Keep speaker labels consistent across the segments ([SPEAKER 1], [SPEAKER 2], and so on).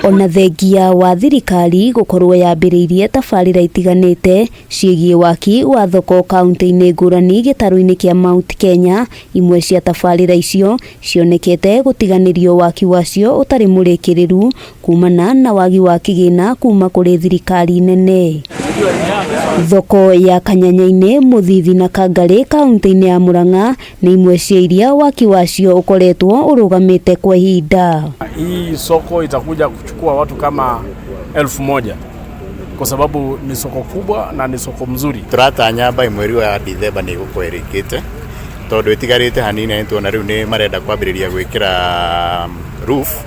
[SPEAKER 1] Ona thengia wa thirikari gukorwo yambiriirie tabarira itiganite ciigie waki wa thoko kaunti-ini ngurani gitaru-ini kia Mount Kenya, imwe cia tabarira icio cionekete gutiganirio waki wacio utari murikiriru kumana na wagi wa kigina kuma kuri thirikari nene. Thoko ya Kanyanya-ini, Muthithi na Kangari kaunti-ini ya Murang'a ni imwe cia iria waki wacio ukoretwo urugamite kwa ihinda.
[SPEAKER 2] Hii soko itakuja kuchukua watu kama 1000 kwa sababu ni soko kubwa na ni soko mzuri.
[SPEAKER 3] Turatanya by mweri wa December nigukorekete tondu itigarite hanini nituona riu ni marenda kwambiriria gwikira roof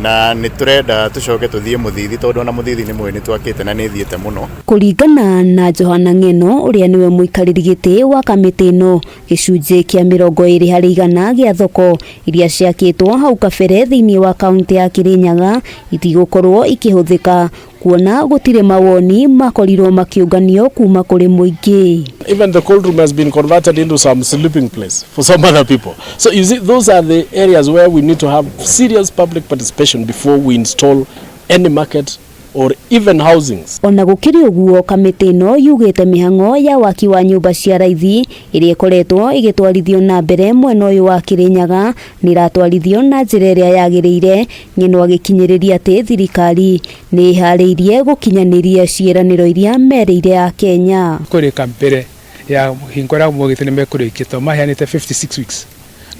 [SPEAKER 3] na niturenda tucoke tuthie Muthithi tondu na Muthithi ni mwene twakite na ni thiete muno.
[SPEAKER 1] Kuringana na Johana Ng'eno uria niwe muikariri giti wa kamiti ino, gicunji kia 20% gia thoko iria ciakitwo hau kabere thiini wa kaunti ya Kirinyaga itigukorwo ikihuthika kuona gutire mawoni makorirwo makiunganio kuma kuri muingi.
[SPEAKER 2] Even the cold room has been converted into some sleeping place for some other people. So you see, those are the areas where we need to have serious public participation before we install any market or even housings.
[SPEAKER 1] Ona gukiri uguo, kamiti ino yugite mihang'o ya waki wa nyumba cia raithi iria ikoretwo igitwarithio na mbere mwena uyu wa Kirinyaga niratwarithio na njira iria yagiriire. Ng'eno agikinyiriria ati thirikari ni ihariirie gukinyaniria ciiraniro iria merire a Kenya.
[SPEAKER 4] Kuri kampere ya hingora mugitene mekurikito mahianite 56 weeks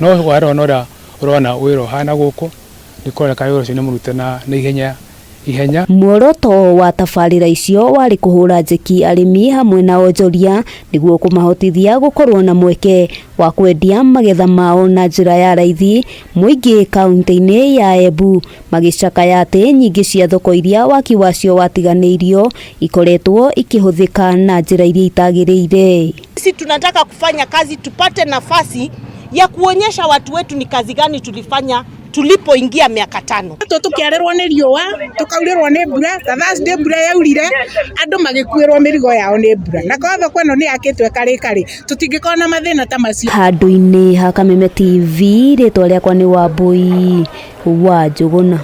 [SPEAKER 4] no warona urona wiro hana guku nikora kayoro cine murutana na ihenya.
[SPEAKER 1] Muoroto wa tabarira icio wari kuhura njeki arimi hamwe na onjoria niguo kumahotithia gukorwo na mweke wa kwendia magetha mao na njira ya raithi. Muingi kaunti-ini ya Embu magicakaya ati nyingi cia thoko iria waki wacio watiganirio ikoretwo ikihuthika na njira iria itagiriire.
[SPEAKER 5] Sisi tunataka kufanya kazi, tupate nafasi ya kuonyesha watu wetu ni kazi gani tulifanya tulipoingia miaka 5.
[SPEAKER 6] Tukiarerwa ni riua, tukaurirwa ni mbura, Thursday mbura yaurire, andu magikuirwo mirigo yao ni mbura. Na kwa thoko ino ni yakitwe kari tutingikona mathina ta macio.
[SPEAKER 1] Handu-ini ha Kameme TV, ritwa riakwa ni Wambui wa Njuguna.